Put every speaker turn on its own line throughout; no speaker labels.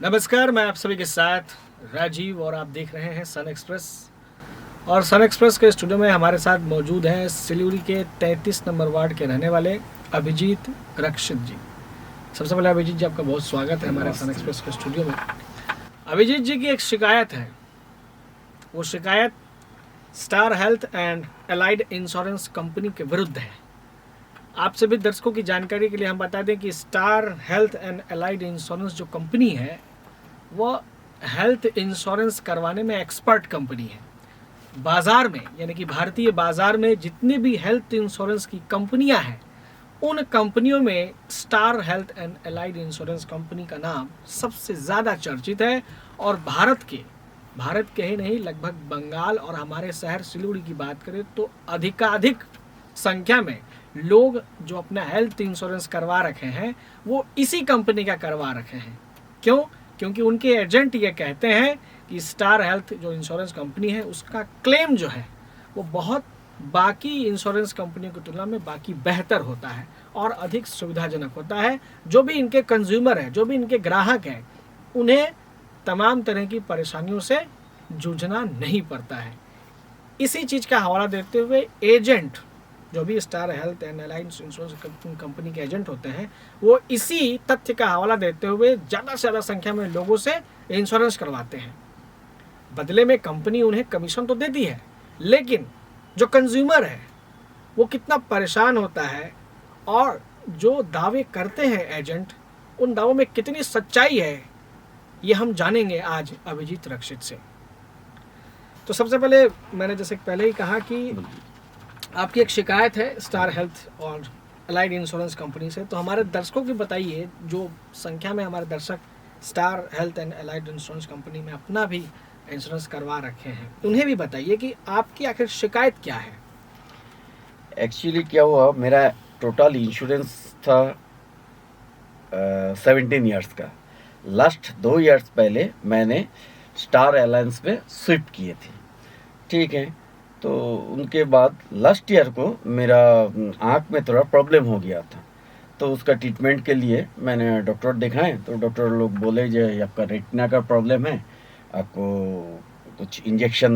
नमस्कार, मैं आप सभी के साथ राजीव और आप देख रहे हैं सन एक्सप्रेस। और सन एक्सप्रेस के स्टूडियो में हमारे साथ मौजूद हैं सिलीगुड़ी के 33 नंबर वार्ड के रहने वाले अभिजीत रक्षित जी। सबसे पहले अभिजीत जी, आपका बहुत स्वागत है हमारे सन एक्सप्रेस के स्टूडियो में। अभिजीत जी की एक शिकायत है, वो शिकायत star Health and Allied Insurance company के विरुद्ध है। आप सभी दर्शकों की जानकारी के लिए हम बता दें कि star Health and Allied insurance जो कंपनी है वो हेल्थ इंश्योरेंस करवाने में एक्सपर्ट कंपनी है। बाज़ार में यानी कि भारतीय बाज़ार में जितनी भी हेल्थ इंश्योरेंस की कंपनियां हैं उन कंपनियों में star Health and Allied Insurance company का नाम सबसे ज़्यादा चर्चित है। और भारत के ही नहीं, लगभग बंगाल और हमारे शहर सिलीगुड़ी की बात करें तो अधिकाधिक संख्या में लोग जो अपना हेल्थ इंश्योरेंस करवा रखे हैं वो इसी कंपनी का करवा रखे हैं। क्यों? क्योंकि उनके एजेंट ये कहते हैं कि स्टार हेल्थ जो इंश्योरेंस कंपनी है उसका क्लेम जो है वो बहुत बाकी इंश्योरेंस कंपनियों की तुलना में बाकी बेहतर होता है और अधिक सुविधाजनक होता है। जो भी इनके कंज्यूमर है, जो भी इनके ग्राहक हैं, उन्हें तमाम तरह की परेशानियों से जूझना नहीं पड़ता है। इसी चीज़ का हवाला देते हुए एजेंट, जो भी star Health and Allied Insurance company के एजेंट होते हैं, वो इसी तथ्य का हवाला देते हुए ज़्यादा से ज़्यादा संख्या में लोगों से इंश्योरेंस करवाते हैं। बदले में कंपनी उन्हें कमीशन तो देती है, लेकिन जो कंज्यूमर है वो कितना परेशान होता है और जो दावे करते हैं एजेंट, उन दावों में कितनी सच्चाई है, ये हम जानेंगे आज अभिजीत रक्षित से। तो सबसे पहले मैंने जैसे पहले ही कहा कि आपकी एक शिकायत है स्टार हेल्थ और एलाइड इंश्योरेंस कंपनी से, तो हमारे दर्शकों की बताइए, जो संख्या में हमारे दर्शक star Health and Allied Insurance company में अपना भी इंश्योरेंस करवा रखे हैं, उन्हें भी बताइए कि आपकी आखिर शिकायत क्या है।
एक्चुअली क्या हुआ, मेरा टोटल इंश्योरेंस था 17 इयर्स का। लास्ट 2 इयर्स पहले मैंने स्टार एलायंस पे स्विफ्ट किए थे, ठीक है। तो उनके बाद लास्ट ईयर को मेरा आँख में थोड़ा प्रॉब्लम हो गया था, तो उसका ट्रीटमेंट के लिए मैंने डॉक्टर दिखाए। तो डॉक्टर लोग बोले जो आपका रेटिना का प्रॉब्लम है, आपको कुछ इंजेक्शन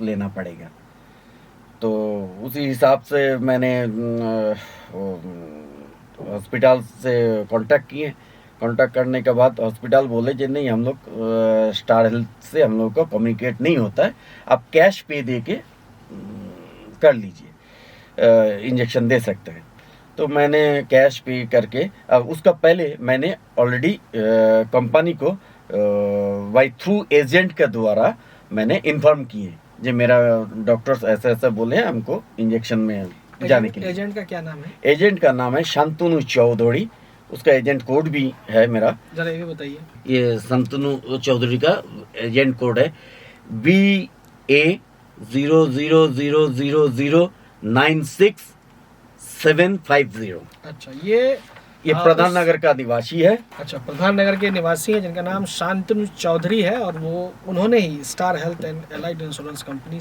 लेना पड़ेगा। तो उसी हिसाब से मैंने हॉस्पिटल से कांटेक्ट किए। कांटेक्ट करने के बाद हॉस्पिटल बोले जी नहीं, हम लोग स्टार हेल्थ से हम लोग को कम्युनिकेट नहीं होता है, आप कैश पे दे के कर लीजिए, इंजेक्शन दे सकते हैं। तो मैंने कैश पे करके, उसका पहले मैंने ऑलरेडी कंपनी को बाई थ्रू एजेंट के द्वारा मैंने इन्फॉर्म किए जो मेरा डॉक्टर्स ऐसे ऐसे बोले हैं हमको इंजेक्शन में जाने के लिए।
एजेंट का क्या नाम है?
एजेंट का नाम है शांतनु चौधरी, उसका एजेंट कोड भी है मेरा।
जरा ये भी बताइए।
ये शांतनु चौधरी का एजेंट कोड है BA0000096750।
अच्छा,
ये प्रधान नगर का निवासी है।
अच्छा, प्रधान नगर के निवासी हैं जिनका नाम शांतनु चौधरी है, और उन्होंने ही Star Health and Allied Insurance company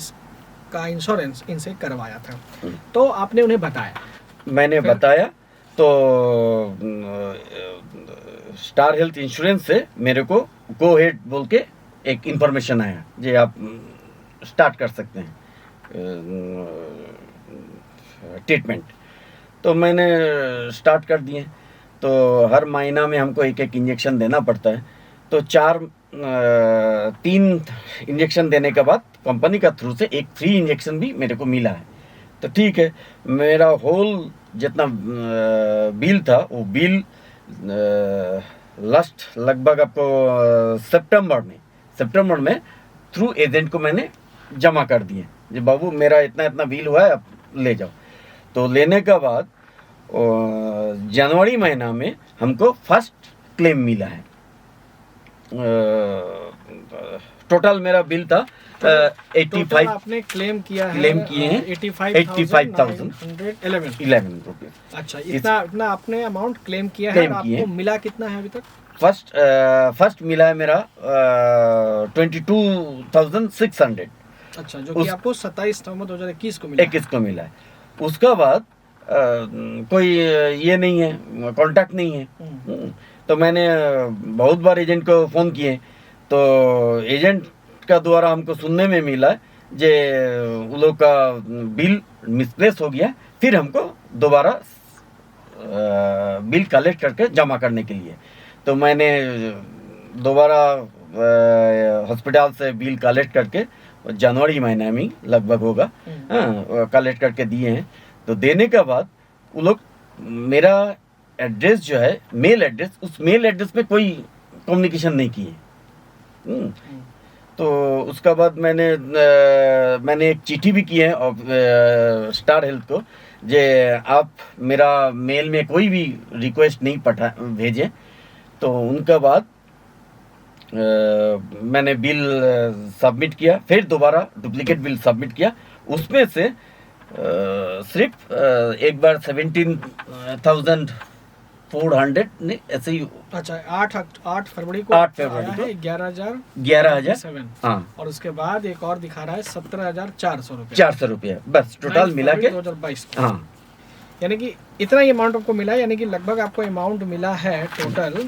का इंश्योरेंस इनसे करवाया था। तो आपने उन्हें बताया?
मैंने बताया तो स्टार हेल्थ इंश्योरेंस से मेरे को गो हेड बोल के एक इंफॉर्मेशन आया जो आप स्टार्ट कर सकते हैं ट्रीटमेंट। तो मैंने स्टार्ट कर दिए। तो हर महीना में हमको एक एक इंजेक्शन देना पड़ता है। तो 3 इंजेक्शन देने के बाद कंपनी का थ्रू से एक फ्री इंजेक्शन भी मेरे को मिला है। तो ठीक है, मेरा होल जितना बिल था वो बिल लास्ट लगभग आपको सितंबर में थ्रू एजेंट को मैंने जमा कर दिए जी, बाबू मेरा इतना इतना बिल हुआ है, आप ले जाओ। तो लेने के बाद जनवरी महीना में हमको फर्स्ट क्लेम मिला है। टोटल मेरा बिल था 85।
आपने क्लेम किया है?
क्लेम किए हैं 85,911 रुपये।
अच्छा, इतना आपने अमाउंट क्लेम किया है। आपको मिला कितना है अभी तक?
फर्स्ट मिला है मेरा 22,600।
अच्छा, जो कि आपको 27 नवंबर 2021 को मिला।
21 को मिला है। उसका बाद कोई ये नहीं है, कांटेक्ट नहीं है। तो मैंने बहुत बार एजेंट को फ़ोन किए, तो एजेंट का द्वारा हमको सुनने में मिला जे उन लोग का बिल मिसप्लेस हो गया, फिर हमको दोबारा बिल कलेक्ट करके जमा करने के लिए। तो मैंने दोबारा हॉस्पिटल से बिल कलेक्ट करके जनवरी महीने में लगभग होगा, कलेक्ट करके दिए हैं। तो देने के बाद वो लोग मेरा एड्रेस जो है मेल एड्रेस, उस मेल एड्रेस में कोई कम्युनिकेशन नहीं किए। तो उसका बाद मैंने एक चिट्ठी भी की है स्टार हेल्थ को, जे आप मेरा मेल में कोई भी रिक्वेस्ट नहीं भेजें। तो उनका बाद मैंने बिल सबमिट किया, फिर दोबारा डुप्लीकेट बिल सबमिट किया। उसमें से सिर्फ एक बार 17,400 नहीं ऐसे ही।
अच्छा, 8 फरवरी को 11,007,
हाँ,
और उसके बाद एक और दिखा रहा है 17,400 रुपये।
400 रुपये बस टोटल मिला के
2022 को।
हाँ,
यानी कि इतना ही अमाउंट आपको मिला, यानी कि लगभग आपको अमाउंट मिला है टोटल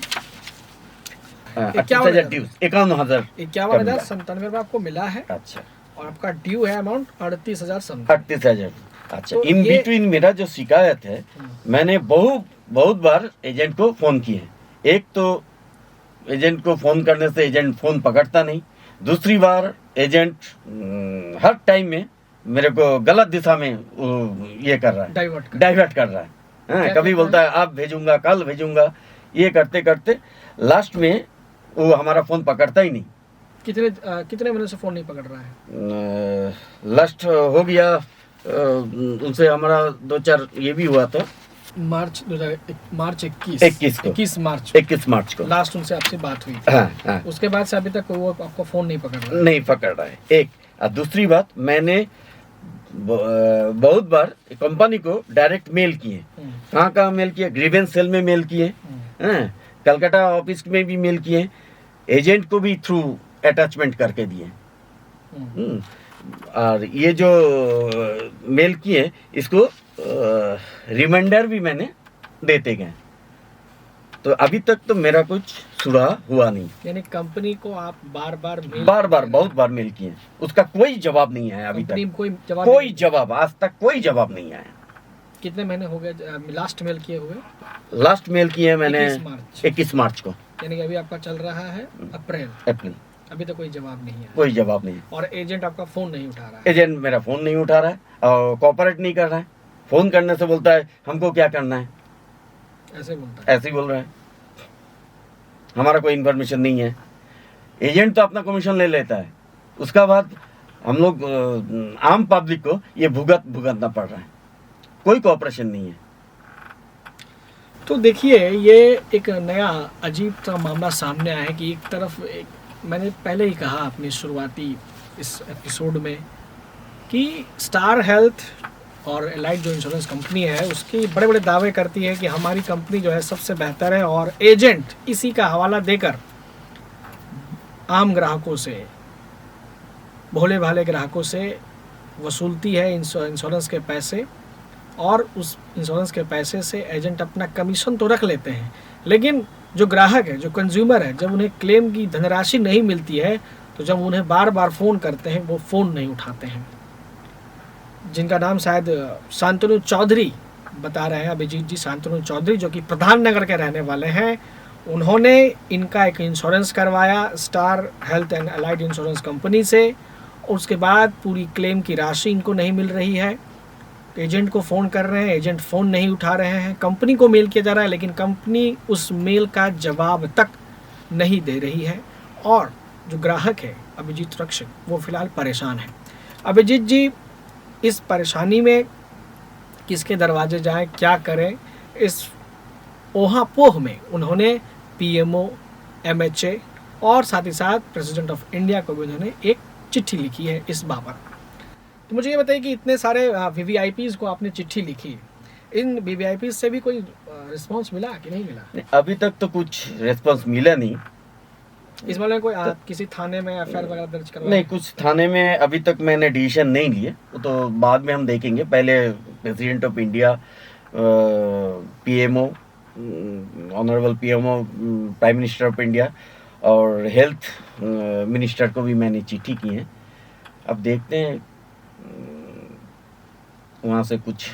51,097 रुपये आपको मिला है।
अच्छा,
और आपका ड्यू है अमाउंट 38,000।
38,000। अच्छा,
तो
इन बिटवीन मेरा जो शिकायत है, मैंने बहुत बार एजेंट को फ़ोन किए। एक तो एजेंट को फ़ोन करने से एजेंट फ़ोन पकड़ता नहीं, दूसरी बार एजेंट हर टाइम में मेरे को गलत दिशा में ये कर रहा है, डाइवर्ट कर रहा है। कभी बोलता है आप भेजूंगा, कल भेजूंगा, ये करते करते लास्ट में वो हमारा फ़ोन पकड़ता ही नहीं।
कितने महीने से फ़ोन नहीं पकड़ रहा है?
लास्ट हो गया उनसे हमारा 2-4 ये भी हुआ था।
मार्च 21 मार्च को लास्ट उनसे आपसे बात हुई।
हाँ।
उसके बाद से अभी तक वो आपको फ़ोन नहीं पकड़ रहा है। एक और दूसरी बात, मैंने बहुत बार कंपनी को डायरेक्ट मेल किए। कहाँ मेल किए? ग्रीवेंस सेल में मेल किए, कलकत्ता ऑफिस में भी मेल किए, एजेंट को भी थ्रू अटैचमेंट करके दिए। और ये जो मेल किए इसको रिमाइंडर भी मैंने देते गए। तो अभी तक तो मेरा कुछ सुराह हुआ नहीं। यानी कंपनी को आप बार बार
बहुत बार मेल किए, उसका कोई जवाब नहीं आया अभी तक। कोई जवाब आज तक कोई जवाब नहीं आया।
कितने महीने हो गए लास्ट मेल किए हुए?
लास्ट मेल किए मैंने 21 मार्च को।
यानी कि अभी आपका चल रहा है अप्रैल, अभी तक कोई जवाब नहीं है।
कोई जवाब नहीं।
और एजेंट आपका फ़ोन नहीं उठा रहा है?
एजेंट मेरा फ़ोन नहीं उठा रहा है और कोऑपरेट नहीं कर रहा है। फ़ोन करने से बोलता है हमको क्या करना है,
ऐसे बोलता है,
ऐसे ही बोल रहा है। हमारा कोई इन्फॉर्मेशन नहीं है। एजेंट तो अपना कमीशन ले लेता है, उसका बाद हम लोग आम पब्लिक को ये भुगतना पड़ रहा है। कोई कोऑपरेशन नहीं है।
तो देखिए, ये एक नया अजीब सा मामला सामने आया है कि एक तरफ मैंने पहले ही कहा अपनी शुरुआती इस एपिसोड में कि स्टार हेल्थ और एलाइड जो इंश्योरेंस कंपनी है उसकी बड़े बड़े दावे करती है कि हमारी कंपनी जो है सबसे बेहतर है, और एजेंट इसी का हवाला देकर आम ग्राहकों से, भोले भाले ग्राहकों से वसूलती है इंश्योरेंस के पैसे, और उस इंश्योरेंस के पैसे से एजेंट अपना कमीशन तो रख लेते हैं, लेकिन जो ग्राहक है, जो कंज्यूमर है, जब उन्हें क्लेम की धनराशि नहीं मिलती है तो जब उन्हें बार बार फ़ोन करते हैं वो फ़ोन नहीं उठाते हैं। जिनका नाम शायद शांतनु चौधरी बता रहे हैं, अभिजीत जी शांतनु चौधरी, जो कि प्रधान नगर के रहने वाले हैं। उन्होंने इनका एक इंश्योरेंस करवाया star Health and Allied Insurance company से, और उसके बाद पूरी क्लेम की राशि इनको नहीं मिल रही है। एजेंट को फ़ोन कर रहे हैं, एजेंट फ़ोन नहीं उठा रहे हैं। कंपनी को मेल किया जा रहा है, लेकिन कंपनी उस मेल का जवाब तक नहीं दे रही है, और जो ग्राहक है अभिजीत रक्षक वो फ़िलहाल परेशान है। अभिजीत जी, इस परेशानी में किसके दरवाजे जाएं, क्या करें, इस ओहापोह में उन्होंने पीएमओ, एमएचए और साथ ही साथ प्रेसिडेंट ऑफ इंडिया को भी उन्होंने एक चिट्ठी लिखी है इस बाबत। तो मुझे ये बताइए कि इतने सारे वीवीआईपीज़ को आपने चिट्ठी लिखी, इन वीवीआईपीज़ से भी कोई रिस्पांस मिला कि नहीं मिला?
अभी तक तो कुछ रिस्पांस मिला नहीं।
इस मामले में कोई किसी थाने में एफआईआर वगैरह दर्ज करवाया?
नहीं, कुछ थाने में अभी तक मैंने डिसीजन नहीं लिए, वो तो बाद में हम देखेंगे। पहले president of India, PMO honourable PMO prime minister of India और हेल्थ मिनिस्टर को भी मैंने चिट्ठी की है। अब देखते हैं वहाँ से कुछ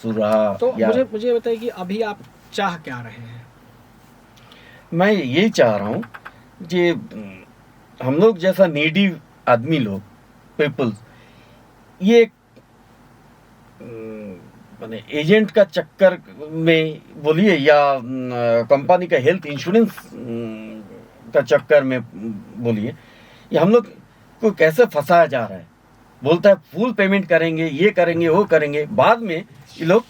सुराहा।
तो मुझे बताइए कि अभी आप चाह क्या रहे हैं?
मैं यही चाह रहा हूँ कि हम लोग जैसा नीडी आदमी लोग, पीपल्स, ये माने एजेंट का चक्कर में बोलिए या कंपनी का हेल्थ इंश्योरेंस का चक्कर में बोलिए, ये हम लोग को कैसे फंसाया जा रहा है। बोलता है फुल पेमेंट करेंगे, ये करेंगे, वो करेंगे, बाद में ये लोग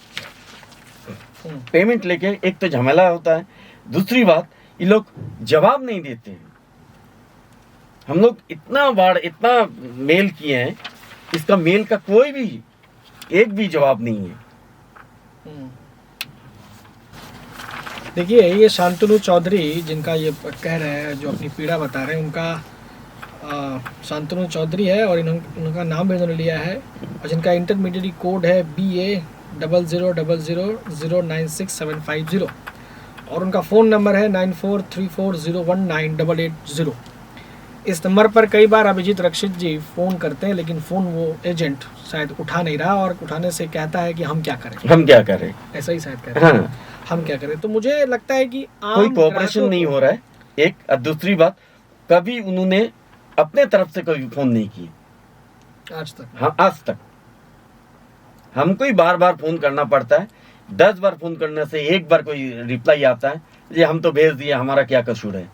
पेमेंट लेके, एक तो झमेला होता है, दूसरी बात ये लोग जवाब नहीं देते हैं। हम लोग इतना मेल किए हैं, इसका मेल का कोई भी एक भी जवाब नहीं है।
देखिए, ये शांतनु चौधरी जिनका ये कह रहे हैं, जो अपनी पीड़ा बता रहे हैं, उनका शांतनु चौधरी है और उनका नाम भी इन्होंने लिया है, और जिनका इंटरमीडिएट कोड है BA0000096750 और उनका फ़ोन नंबर है 9434019880। इस नंबर पर कई बार अभिजीत रक्षित जी फ़ोन करते हैं, लेकिन फ़ोन वो एजेंट शायद उठा नहीं रहा और उठाने से कहता है कि हम क्या करें, ऐसा ही शायद कहता है।
हाँ।
हम क्या करें। तो मुझे लगता है कि
कोई कोऑपरेशन नहीं हो रहा है, एक। और दूसरी बात, कभी उन्होंने अपने तरफ से कोई फ़ोन नहीं किया
आज तक।
हाँ, आज तक हमको ही बार बार फ़ोन करना पड़ता है। 10 बार फ़ोन करने से एक बार कोई रिप्लाई आता है, ये हम तो भेज दिए, हमारा क्या कसूर है।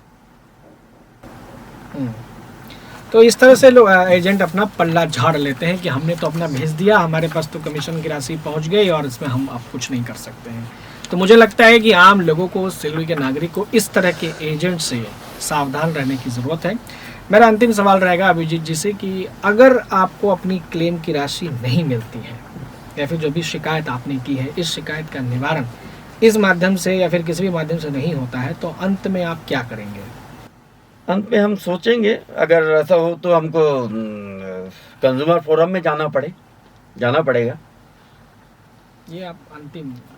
तो इस तरह से लोग एजेंट अपना पल्ला झाड़ लेते हैं कि हमने तो अपना भेज दिया, हमारे पास तो कमीशन की राशि पहुंच गई और इसमें हम अब कुछ नहीं कर सकते हैं। तो मुझे लगता है कि आम लोगों को, सिल्लोड़ी के नागरिक को इस तरह के एजेंट से सावधान रहने की ज़रूरत है। मेरा अंतिम सवाल रहेगा अभिजीत जी से कि अगर आपको अपनी क्लेम की राशि नहीं मिलती है या फिर जो भी शिकायत आपने की है, इस शिकायत का निवारण इस माध्यम से या फिर किसी भी माध्यम से नहीं होता है, तो अंत में आप क्या करेंगे?
अंत में हम सोचेंगे, अगर ऐसा हो तो हमको कंज्यूमर फोरम में जाना पड़ेगा।
ये आप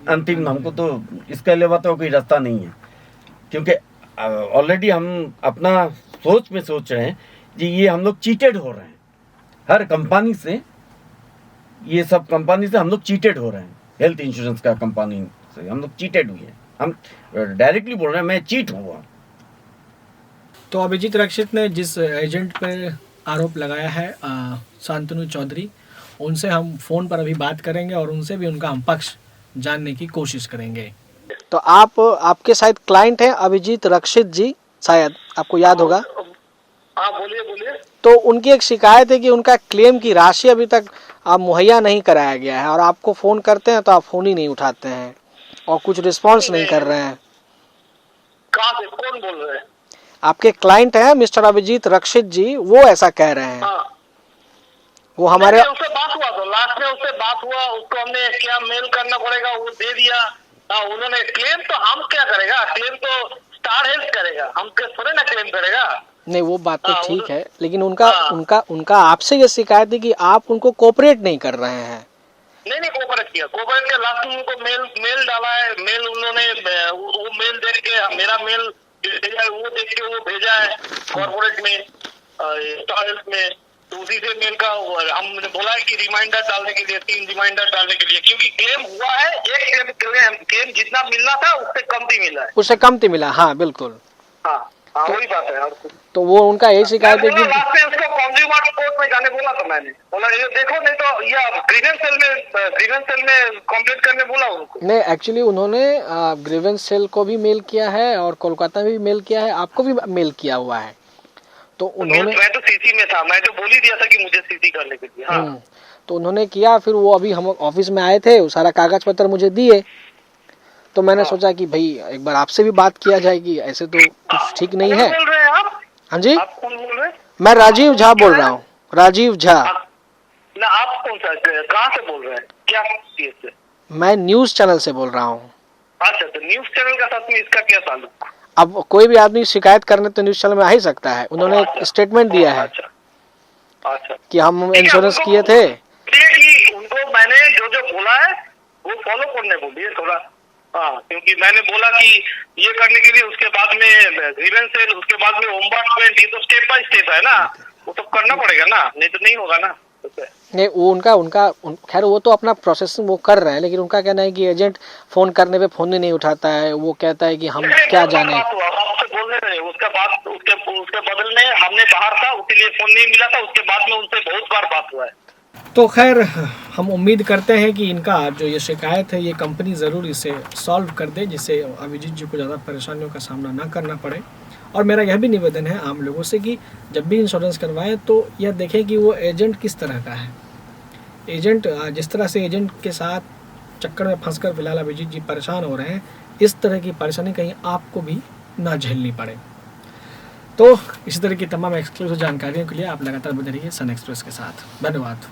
अंतिम हमको तो इसके अलावा तो कोई रास्ता नहीं है, क्योंकि ऑलरेडी हम अपना सोच रहे हैं कि ये हम लोग चीटेड हो रहे हैं। हर कंपनी से, ये सब कंपनी से हम लोग चीटेड हो रहे हैं। हेल्थ इंश्योरेंस का कंपनी से हम लोग चीटेड हुए हैं। हम डायरेक्टली बोल रहे हैं, मैं चीट हुआ।
तो अभिजीत रक्षित ने जिस एजेंट पर आरोप लगाया है, शांतनु चौधरी, उनसे हम फ़ोन पर अभी बात करेंगे और उनसे भी उनका हम पक्ष जानने की कोशिश करेंगे। तो आपके शायद क्लाइंट हैं अभिजीत रक्षित जी, शायद आपको याद होगा।
हाँ, बोलिए।
तो उनकी एक शिकायत है कि उनका क्लेम की राशि अभी तक मुहैया नहीं कराया गया है और आपको फ़ोन करते हैं तो आप फ़ोन ही नहीं उठाते हैं और कुछ रिस्पॉन्स नहीं कर रहे हैं।
कहाँ से, कौन बोल रहे हैं?
आपके क्लाइंट हैं मिस्टर अभिजीत रक्षित जी, वो ऐसा कह रहे हैं।
हाँ।
वो हमारे
उससे बात हुआ, तो लास्ट में उससे बात हुआ, उसको हमने क्या मेल करना पड़ेगा वो दे दिया। उन्होंने क्लेम तो हम क्या करेगा, क्लेम तो स्टार हेल्थ करेगा, हम थोड़े ना क्लेम करेगा।
नहीं, वो बात तो ठीक है, लेकिन उनका आपसे ये शिकायत है कि आप उनको कोऑपरेट नहीं कर रहे हैं।
नहीं कोऑपरेट किया, लास्ट में उनको मेल डाला है, मेल उन्होंने वो मेल देख के मेरा मेल भेजा है, वो देख के वो भेजा है कॉर्पोरेट में, स्टार हेल्थ में। तो उसी से मेल का हमने बोला है कि रिमाइंडर डालने के लिए, 3 रिमाइंडर डालने के लिए, क्योंकि क्लेम हुआ है, एक क्लेम जितना मिलना था उससे कमती मिला है,
उससे कमती मिला। हाँ, बिल्कुल।
हाँ, वही बात है।
तो वो उनका यही शिकायत है कि
उसको कंज्यूमर कोर्ट में जाने बोला, तो मैंने बोला ये देखो, नहीं तो या ग्रीवेंस सेल में कंप्लेंट करने बोला उनको।
नहीं, एक्चुअली उन्होंने ग्रीवेंस सेल को भी मेल किया है और कोलकाता में भी मेल किया है, आपको भी मेल किया हुआ है। तो उन्होंने,
मैं तो सीसी में था, मैं तो बोल ही दिया था कि मुझे सीसी करने के लिए। हाँ।
तो उन्होंने किया, फिर वो अभी हम ऑफिस में आए थे, सारा कागज पत्र मुझे दिए, तो मैंने सोचा कि भाई एक बार आपसे भी बात किया जाएगी, ऐसे तो कुछ ठीक नहीं है।
बोल रहे हैं आप?
हाँ जी,
आप कौन बोल रहे हैं?
मैं राजीव झा बोल रहा हूँ। राजीव झा।
ना, आप कौन सा, कहाँ से बोल रहे हैं, क्या चीज से?
मैं न्यूज चैनल से बोल रहा हूँ।
अच्छा, तो न्यूज चैनल का साथ में इसका क्या ताल्लुक?
अब कोई भी आदमी शिकायत करने तो न्यूज चैनल में आ ही सकता है। उन्होंने एक स्टेटमेंट दिया है कि हम इंश्योरेंस किए थे।
उनको मैंने जो बोला है वो फॉलो करने बोलिए थोड़ा। हाँ, क्योंकि मैंने बोला कि ये करने के लिए उसके बाद में ग्रीवेंस सेल, उसके बाद में ओम्बड्समैन, ये तो स्टेप बाय स्टेप है ना, वो तो करना पड़ेगा ना, नहीं तो नहीं होगा ना।
नहीं, वो खैर वो तो अपना प्रोसेस वो कर रहे हैं, लेकिन उनका कहना है कि एजेंट फोन करने पे फोन ही नहीं उठाता है, वो कहता है कि हम क्या जाने।
आपसे बोल रहे थे, उसके बाद उसके बदल में हमने बाहर था, उसीलिए फोन नहीं मिला था, उसके बाद में उनसे बहुत बार बात हुआ है।
तो खैर हम उम्मीद करते हैं कि इनका जो ये शिकायत है ये कंपनी ज़रूर इसे सॉल्व कर दे, जिससे अभिजीत जी को ज़्यादा परेशानियों का सामना ना करना पड़े। और मेरा यह भी निवेदन है आम लोगों से कि जब भी इंश्योरेंस करवाएं तो यह देखें कि वो एजेंट किस तरह का है। एजेंट जिस तरह से एजेंट के साथ चक्कर में फंसकर फिलहाल अभिजीत जी परेशान हो रहे हैं, इस तरह की परेशानी कहीं आपको भी ना झेलनी पड़े। तो इसी तरह की तमाम एक्सक्लूसिव जानकारियों के लिए आप लगातार बने रहिए सन एक्सप्रेस के साथ। धन्यवाद।